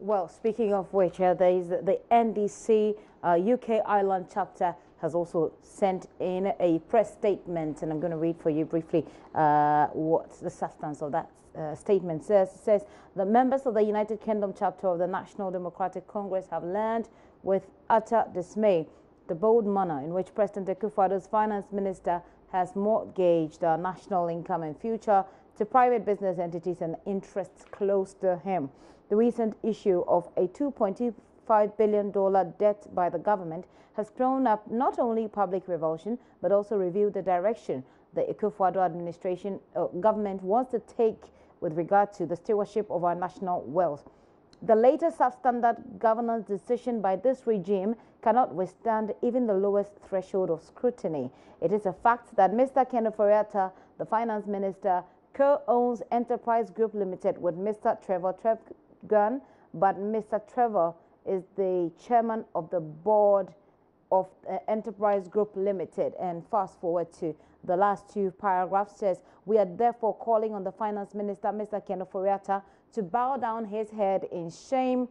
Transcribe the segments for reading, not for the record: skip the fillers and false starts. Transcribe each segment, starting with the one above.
Well, speaking of which, there is the NDC UK Ireland chapter has also sent in a press statement, and I'm going to read for you briefly what the substance of that statement says. It says the members of the United Kingdom chapter of the National Democratic Congress have learned with utter dismay the bold manner in which President Akufo-Addo's finance minister has mortgaged our national income and future to private business entities and interests close to him. The recent issue of a $2.25 billion debt by the government has thrown up not only public revulsion but also revealed the direction the Akufo-Addo administration government wants to take with regard to the stewardship of our national wealth. The latest substandard governance decision by this regime cannot withstand even the lowest threshold of scrutiny. It is a fact that Mr. Ken Ofori-Atta, the finance minister, co-owns Enterprise Group Limited with Mr. Trevor Trevgun, but Mr. Trevor is the chairman of the board of Enterprise Group Limited. And fast forward to the last two paragraphs says, we are therefore calling on the finance minister, Mr. Ken Ofori-Atta, to bow down his head in shame,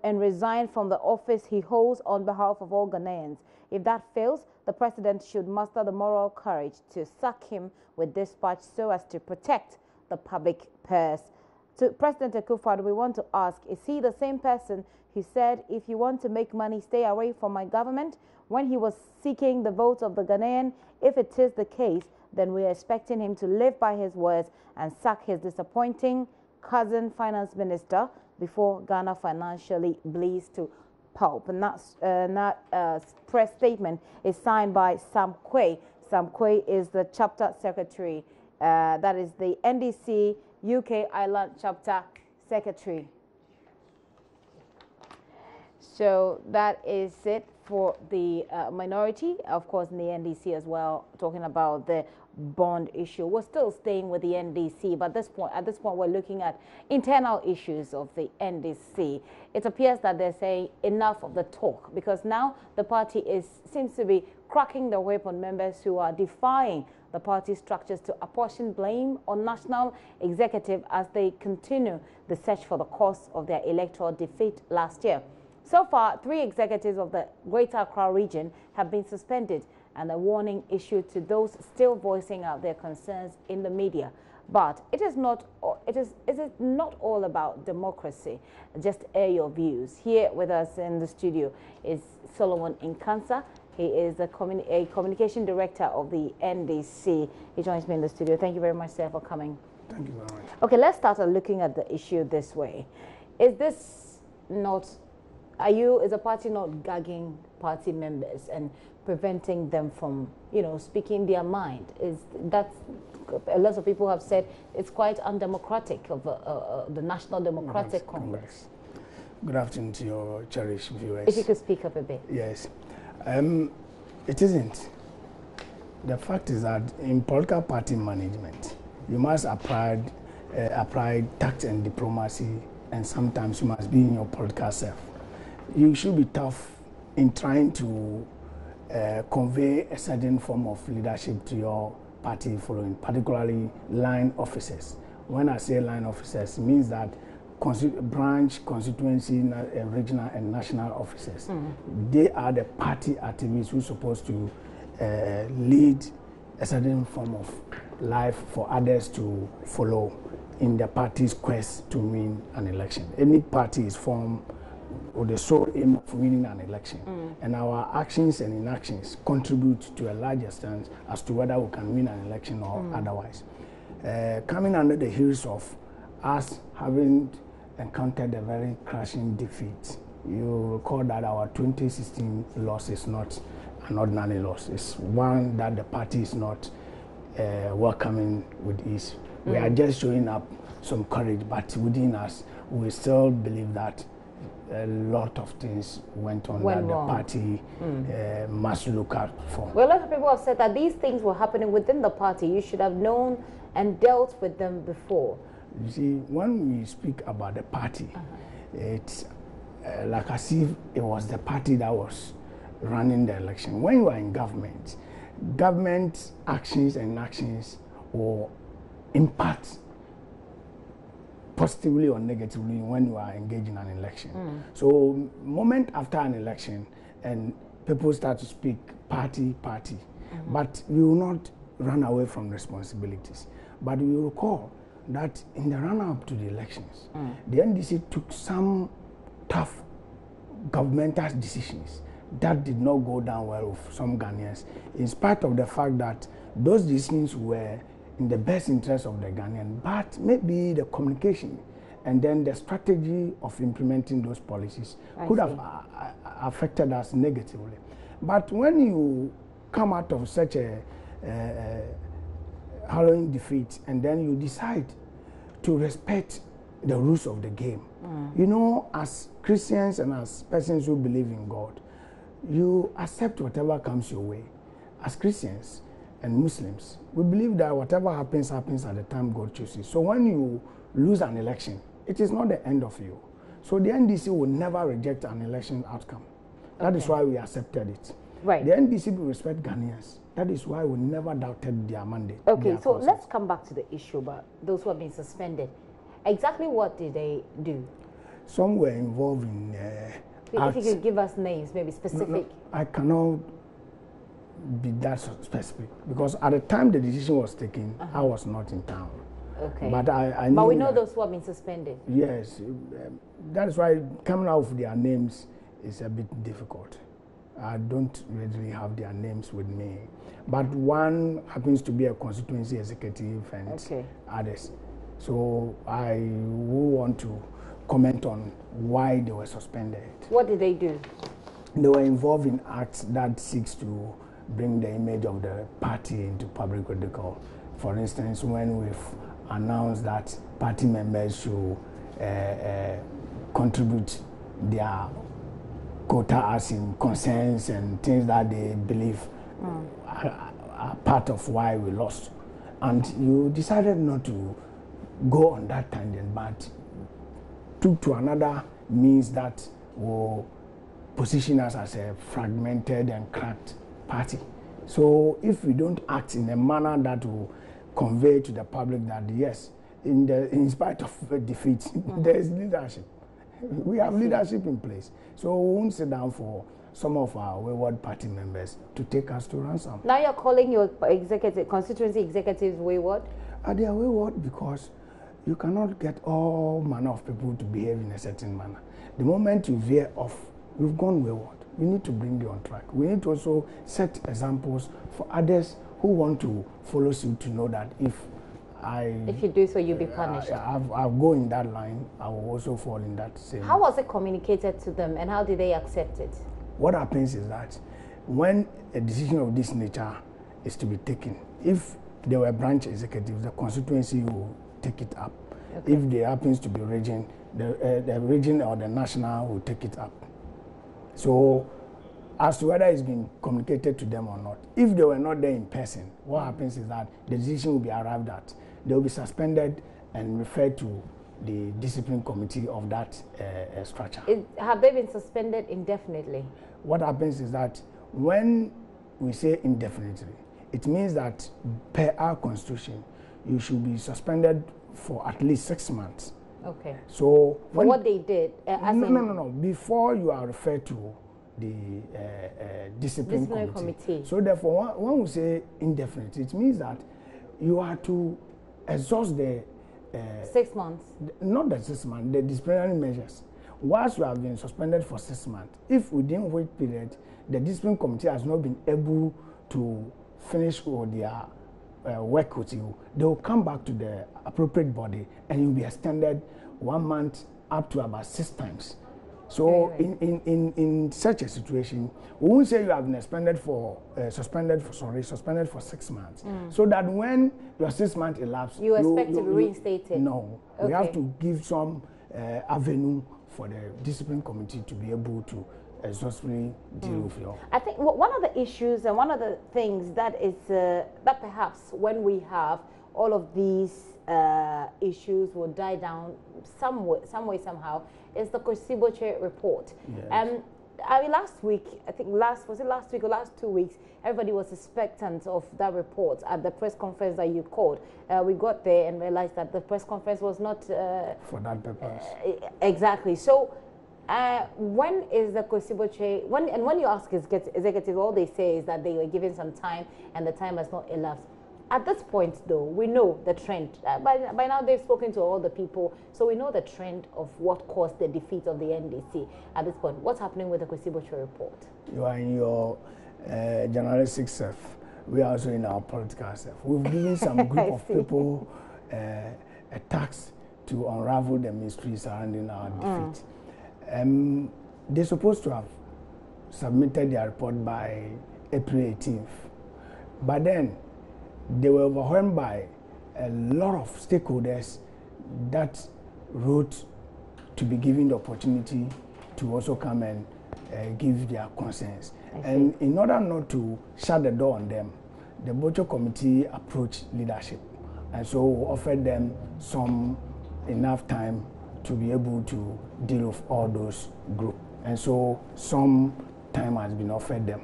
and resign from the office he holds on behalf of all Ghanaians. If that fails, the president should muster the moral courage to sack him with dispatch so as to protect the public purse. To President Akufo-Addo, we want to ask, is he the same person who said, if you want to make money, stay away from my government, when he was seeking the votes of the Ghanaian? If it is the case, then we are expecting him to live by his words and sack his disappointing cousin finance minister before Ghana financially bleeds to pulp. And that press statement is signed by Sam Quay. Sam Quay is the chapter secretary. That is the NDC UK Ireland chapter secretary. So that is it for the minority, of course, in the NDC as well, talking about the bond issue. We're still staying with the NDC, but at this point, we're looking at internal issues of the NDC. It appears that they're saying enough of the talk, because now the party seems to be cracking the whip on members who are defying the party structures to apportion blame on national executive as they continue the search for the cause of their electoral defeat last year. So far, 3 executives of the Greater Accra region have been suspended, and a warning issued to those still voicing out their concerns in the media. But it is not all about democracy. Just air your views. Here with us in the studio is Solomon Inkansa. He is a communication director of the NDC. He joins me in the studio. Thank you very much, sir, for coming. Thank you very much. Okay, let's start looking at the issue this way. Is this not... is a party not gagging party members and preventing them from, speaking their mind? A lot of people have said it's quite undemocratic of the National Democratic Congress. Good afternoon to your cherished viewers. If you could speak up a bit. Yes. It isn't. The fact is that in political party management, you must apply tact and diplomacy, and sometimes you must be in your political self. You should be tough in trying to convey a certain form of leadership to your party following, particularly line officers. When I say line officers, it means that branch, constituency, regional and national officers. They are the party activists who are supposed to lead a certain form of life for others to follow in the party's quest to win an election. Any party is formed with the sole aim of winning an election, and our actions and inactions contribute to a larger stance as to whether we can win an election or otherwise. Coming under the heels of us having encountered a very crushing defeat, you recall that our 2016 loss is not an ordinary loss. It's one that the party is not welcoming with ease. We are just showing up some courage, but within us, we still believe that a lot of things went on that wrong. The party must look out for. Well, a lot of people have said that these things were happening within the party. You should have known and dealt with them before. You see, when we speak about the party, it's like as if it was the party that was running the election. When you are in government, government actions and inactions will impact positively or negatively when you are engaged in an election. So moment after an election and people start to speak party, but we will not run away from responsibilities. But we will recall that in the run-up to the elections, the NDC took some tough governmental decisions that did not go down well with some Ghanaians, in spite of the fact that those decisions were in the best interest of the Ghanaian, but maybe the communication and then the strategy of implementing those policies could have affected us negatively. But when you come out of such a harrowing defeat and then you decide to respect the rules of the game, you know, as Christians and as persons who believe in God, you accept whatever comes your way. As Christians and Muslims, we believe that whatever happens, happens at the time God chooses. So when you lose an election, it is not the end of you. So the NDC will never reject an election outcome. That is why we accepted it. Right. The NDC will respect Ghanaians. That is why we never doubted their mandate. Okay, so let's come back to the issue about those who have been suspended. Exactly what did they do? Some were involved in if you could give us names, maybe specific. No, I cannot be that specific because at the time the decision was taken, I was not in town. Okay. But I knew but we know those who have been suspended. Yes. That is why coming out with their names is a bit difficult. I don't really have their names with me. But one happens to be a constituency executive and others. So I will want to comment on why they were suspended. What did they do? They were involved in acts that seeks to bring the image of the party into public ridicule. For instance, when we've announced that party members should contribute their quota as in concerns and things that they believe are part of why we lost. And you decided not to go on that tangent, but took to another means that will position us as a fragmented and cracked party. So if we don't act in a manner that will convey to the public that yes, in spite of the defeat, there is leadership. We have leadership in place. So we won't sit down for some of our wayward party members to take us to ransom. Now you're calling your constituency executives wayward? They are wayward because you cannot get all manner of people to behave in a certain manner. The moment you veer off, you've gone wayward. We need to bring you on track. We need to also set examples for others who want to follow suit to know that if you do so, you'll be punished. I'll go in that line. I will also fall in that same. How was it communicated to them and how did they accept it? What happens is that when a decision of this nature is to be taken, if there were branch executives, the constituency will take it up. Okay. If there happens to be a region, the region or the national will take it up. So as to whether it's been communicated to them or not, if they were not there in person, what happens is that the decision will be arrived at. They will be suspended and referred to the discipline committee of that structure. Have they been suspended indefinitely? What happens is that when we say indefinitely, it means that per our constitution, you should be suspended for at least 6 months. Okay. So for what they did? No. Before you are referred to the discipline committee. So therefore, when we say indefinite, it means that you are to exhaust the 6 months. Not the 6 months, the disciplinary measures. Once you have been suspended for 6 months, if within which period the discipline committee has not been able to finish all their work with you, they will come back to the appropriate body and you'll be extended 1 month up to about 6 times. So in such a situation, we won't say you have been suspended for 6 months. So that when your 6 months elapse, you expect to be reinstated. No, we have to give some avenue for the discipline committee to be able to exhaustively deal with your. I think one of the issues and one of the things that is that perhaps when we have all of these issues will die down some way somehow is the Kosiboche report. Yes. I mean, last week, I think was it last week or last 2 weeks, everybody was expectant of that report at the press conference that you called. We got there and realized that the press conference was not... for that purpose. Exactly. So, when is the Kosiboche, when you ask executives, all they say is that they were given some time and the time has not elapsed. At this point, though, we know the trend. By now, they've spoken to all the people, so we know the trend of what caused the defeat of the NDC. At this point, what's happening with the Kosiboche report? You are in your journalistic self. We are also in our political self. We've given some group of people a task to unravel the mystery surrounding our defeat. They're supposed to have submitted their report by April 18th. But then, they were overwhelmed by a lot of stakeholders that wrote to be given the opportunity to also come and give their concerns. And in order not to shut the door on them, the Bocho Committee approached leadership and so offered them some enough time to be able to deal with all those groups. And so some time has been offered them.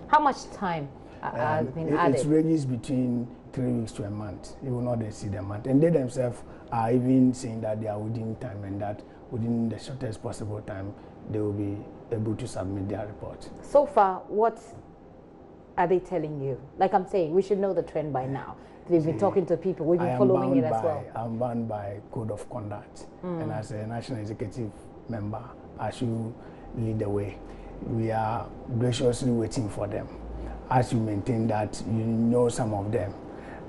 How much time has been added? It ranges between 3 weeks to a month. It will not exceed a month. And they themselves are even saying that they are within time and that within the shortest possible time, they will be able to submit their report. So far, what are they telling you? Like I'm saying, we should know the trend by now. We've been talking to people, we've been following it as well. I'm bound by code of conduct. And as a national executive member, I should lead the way. We are graciously waiting for them. As you maintain that, you know some of them.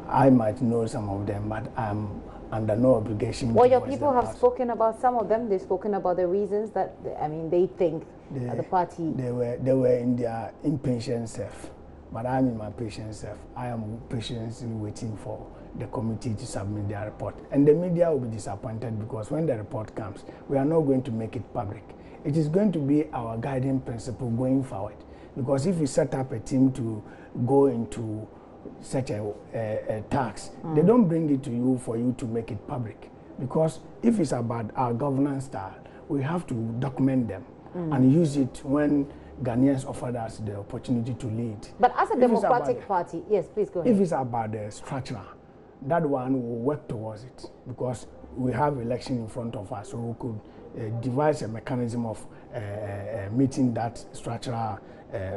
I might know some of them, but I'm under no obligation. Well, your people have spoken about some of them. They've spoken about the reasons that, I mean, they think the party... They were in their impatient self, but I'm in my patient self. I am patiently waiting for the committee to submit their report. And the media will be disappointed because when the report comes, we are not going to make it public. It is going to be our guiding principle going forward. Because if we set up a team to go into such a task, they don't bring it to you for you to make it public. Because if it's about our governance style, we have to document them and use it when Ghanaians offered us the opportunity to lead. But as a democratic party, yes, please go ahead. If it's about the structure, that one will work towards it. Because we have election in front of us, so we could devise a mechanism of meeting that structural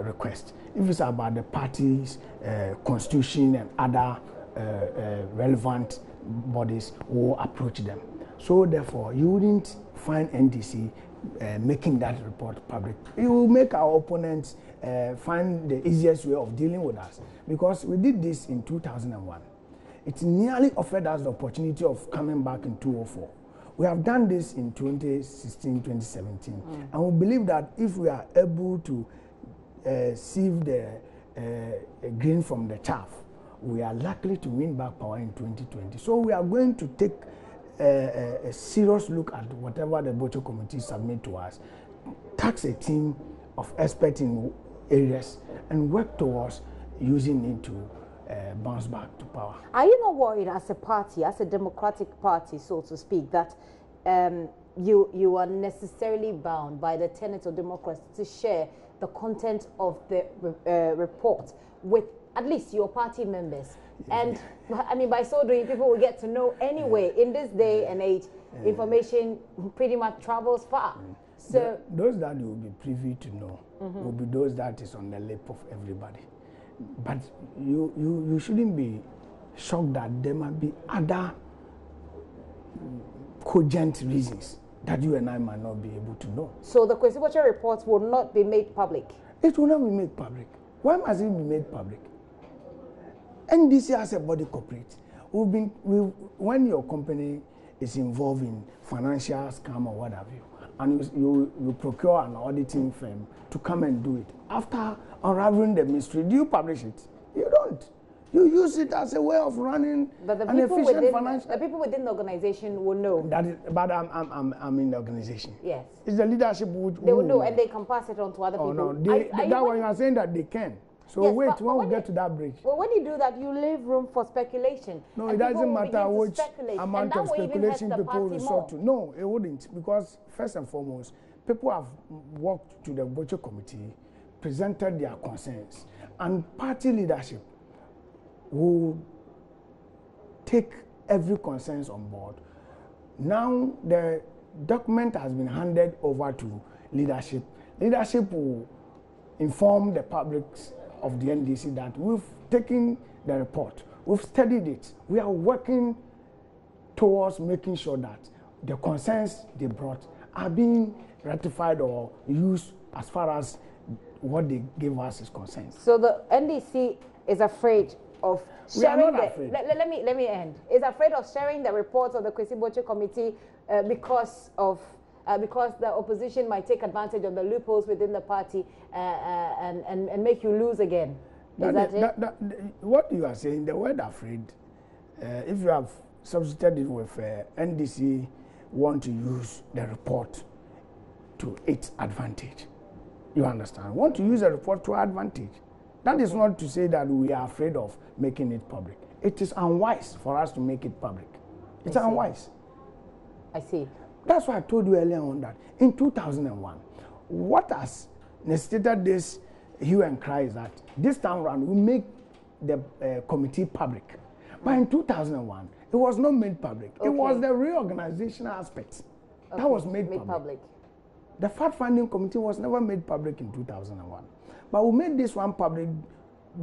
request. If it's about the party's constitution and other relevant bodies, will approach them. So therefore, you wouldn't find NDC making that report public. You will make our opponents find the easiest way of dealing with us. Because we did this in 2001. It nearly offered us the opportunity of coming back in 2004. We have done this in 2016, 2017. And we believe that if we are able to sieve the green from the chaff, we are likely to win back power in 2020. So we are going to take a serious look at whatever the Bocho Committee submit to us, tax a team of experts in areas, and work towards using it to bounce back to power. Are you not worried as a party, as a democratic party, so to speak, that you are necessarily bound by the tenets of democracy to share the content of the report with at least your party members? And I mean, by so doing, people will get to know anyway. In this day and age, information pretty much travels far. So those that you will be privy to know will be those that is on the lip of everybody. But you shouldn't be shocked that there might be other cogent reasons that you and I might not be able to know. So the Kosiboche reports will not be made public? It will not be made public. Why must it be made public? NDC as a body corporate, when your company is involved in financial scam or what have you, and you procure an auditing firm to come and do it, after unraveling the mystery, do you publish it? You don't. You use it as a way of running an efficient financial... The people within the organization will know. That is, but I'm in the organization. Yes. It's the leadership they will know, and they can pass it on to other people. No, that one you are saying that they can. So yes, wait, when we get to that bridge. Well, when you do that, you leave room for speculation. No, it doesn't matter which amount of speculation people resort to. No, it wouldn't. Because first and foremost, people have walked to the budget committee, presented their concerns, and party leadership will take every concerns on board. Now the document has been handed over to leadership. Leadership will inform the public of the NDC that we've taken the report, we've studied it, we are working towards making sure that the concerns they brought are being ratified or used as far as what they gave us is concerned. So the NDC is afraid of sharing. We are not afraid. Let me end. Is afraid of sharing the reports of the Kwesi Boche committee because the opposition might take advantage of the loopholes within the party and make you lose again. Is that it? What you are saying, the word afraid, if you have substituted it with NDC want to use the report to its advantage. You understand? Want to use a report to our advantage. That is not to say that we are afraid of making it public. It is unwise for us to make it public. It's unwise. I see. That's why I told you earlier on that in 2001, what has necessitated this hue and cry is that this time around we make the committee public. But in 2001, it was not made public. Okay. It was the reorganization aspect that was made public. The fact-finding committee was never made public in 2001. But we made this one public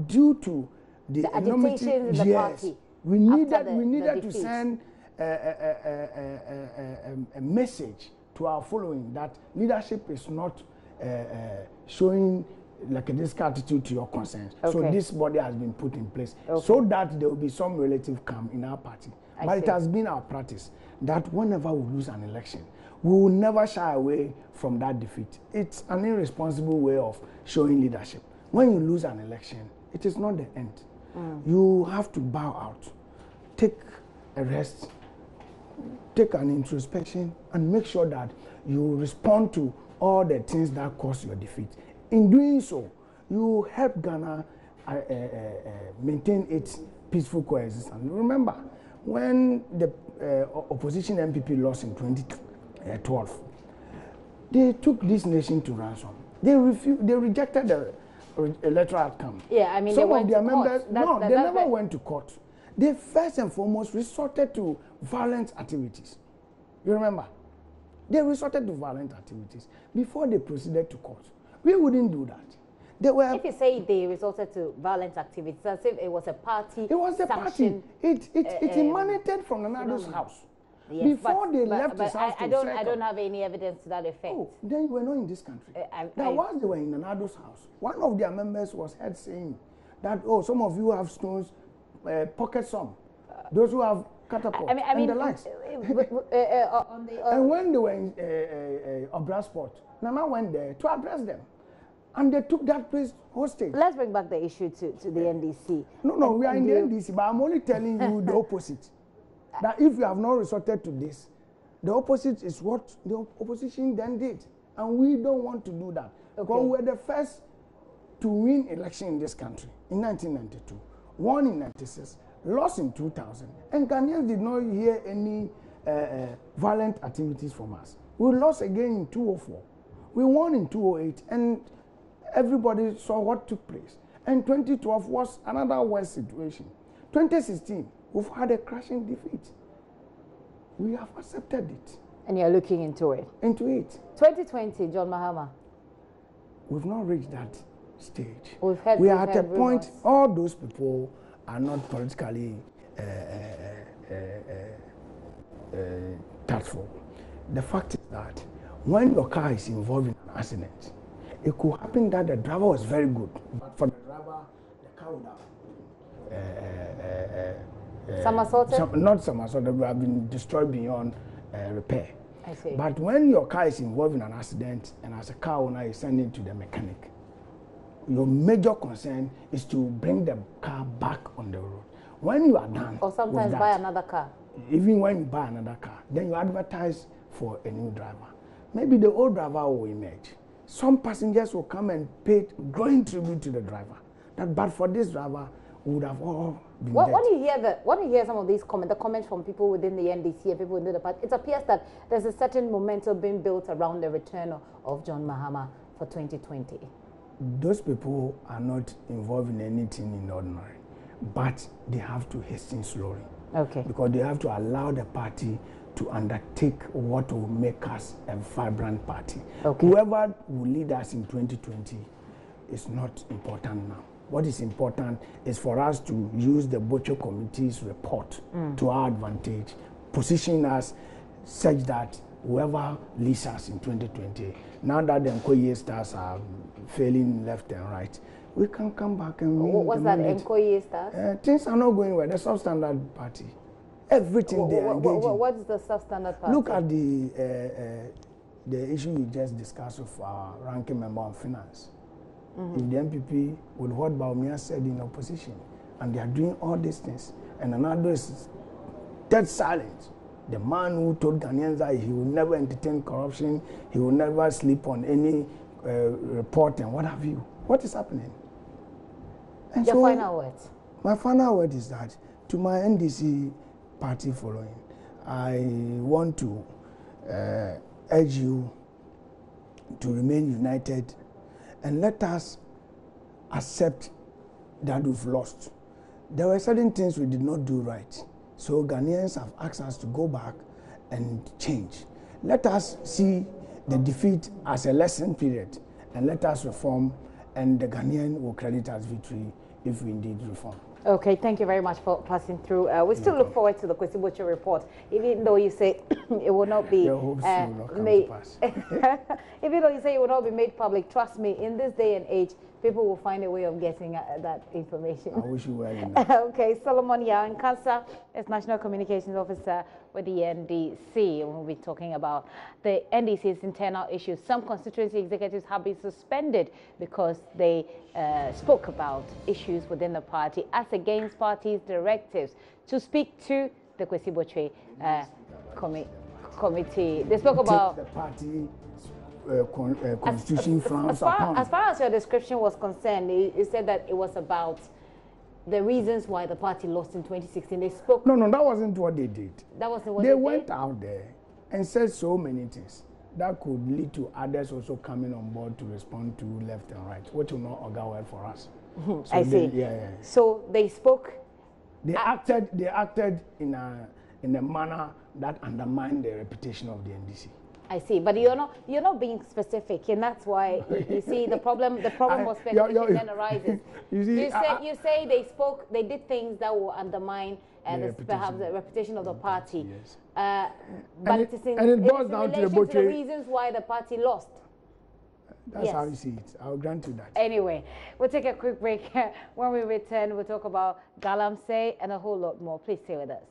due to the agitation in the party. We needed to send a message to our following that leadership is not showing like a discard attitude to your concerns. Okay. So this body has been put in place so that there will be some relative calm in our party. But it has been our practice that whenever we lose an election, we will never shy away from that defeat. It's an irresponsible way of showing leadership. When you lose an election, it is not the end. You have to bow out, take a rest, take an introspection, and make sure that you respond to all the things that caused your defeat. In doing so, you help Ghana maintain its peaceful coexistence. Remember, when the opposition MPP lost in 2012, they took this nation to ransom. They rejected the electoral outcome. Yeah, I mean, some of their members, they never went to court. They first and foremost resorted to violent activities. You remember? They resorted to violent activities before they proceeded to court. We wouldn't do that. They were. If you say they resorted to violent activities, as if it was a party. It was a party. It emanated from Nanado's house. Yes, before they left his house. I don't have any evidence to that effect. Oh, then you were not in this country. Once they were in Nanado's house, one of their members was heard saying that, oh, some of you have stones, pocket some. Those who have catapult and the likes. And when they were in Obrasport, Nana went there to address them. And they took that place hostage. Let's bring back the issue to the NDC. No, we are in the NDC, but I'm only telling you the opposite. That if you have not resorted to this, the opposite is what the opposition then did. And we don't want to do that. Because we were the first to win election in this country in 1992, won in 96, lost in 2000. And Ghanaians did not hear any violent activities from us. We lost again in 2004. We won in 2008, and everybody saw what took place. And 2012 was another worse situation. 2016, we've had a crashing defeat. We have accepted it. And you're looking into it? Into it. 2020, John Mahama. We've not reached that stage. We are at a point, all those people are not politically tactful. The fact is that when your car is involved in an accident, it could happen that the driver was very good, but for the driver, the car would have somersaulted? Not somersaulted, would have been destroyed beyond repair. I see. But when your car is involved in an accident, and as a car owner, you send it to the mechanic, your major concern is to bring the car back on the road. When you are done, or sometimes buy another car. Even when you buy another car, then you advertise for a new driver. Maybe the old driver will emerge. Some passengers will come and pay glowing tribute to the driver. But for this driver, we would have all been When dead. when you hear some of these comments, the comments from people within the NDC and people within the party, it appears that there's a certain momentum being built around the return of John Mahama for 2020. Those people are not involved in anything in ordinary, but they have to hasten slowly. Okay. Because they have to allow the party to undertake what will make us a vibrant party. Okay. Whoever will lead us in 2020 is not important now. What is important is for us to use the Butcher Committee's report to our advantage, position us such that whoever leads us in 2020, now that the Nkoye stars are failing left and right, we can come back and win. What's that, Nkoye stars? Things are not going well. The substandard party, everything they are engaging. What is the substandard party? Look at the issue we just discussed with our ranking member on finance. If the MPP with what Baumia said in opposition, and they are doing all these things, and another is dead silent. The man who told Ghanaians that he will never entertain corruption, he will never sleep on any report and what have you. What is happening? And Your final words? My final word is that to my NDC party following, I want to urge you to remain united and let us accept that we've lost. There were certain things we did not do right. So Ghanaians have asked us to go back and change. Let us see the defeat as a lesson period and let us reform, and the Ghanaian will credit us victory if we indeed reform. Okay, thank you very much for passing through. We still look forward to the Kwesi Butcher report, even though you say it will not be made. Even though you say it will not be made public, trust me, in this day and age, people will find a way of getting that information. I wish you well. Okay, Solomon Yankasa is National Communications Officer with the NDC. We'll be talking about the NDC's internal issues. Some constituency executives have been suspended because they spoke about issues within the party as against party's directives. To speak to the Kwesi Butcher committee, they spoke about the party constitution frowns upon. As far as your description was concerned, you said that it was about the reasons why the party lost in 2016. They spoke. No, that wasn't what they did. That wasn't what they they went did? out there and said so many things that could lead to others also coming on board to respond to left and right, which will not augur well for us. So I see. Yeah. So they spoke. They acted in a manner that undermined the reputation of the NDC. I see, but you're not being specific, and that's why you see the problem. The problem of speculation then arises. You say they did things that will undermine perhaps the reputation of the party. Yes. But it boils down to the reasons why the party lost. That's how you see it. I'll grant you that. Anyway, we'll take a quick break. When we return, we'll talk about Galamsey and a whole lot more. Please stay with us.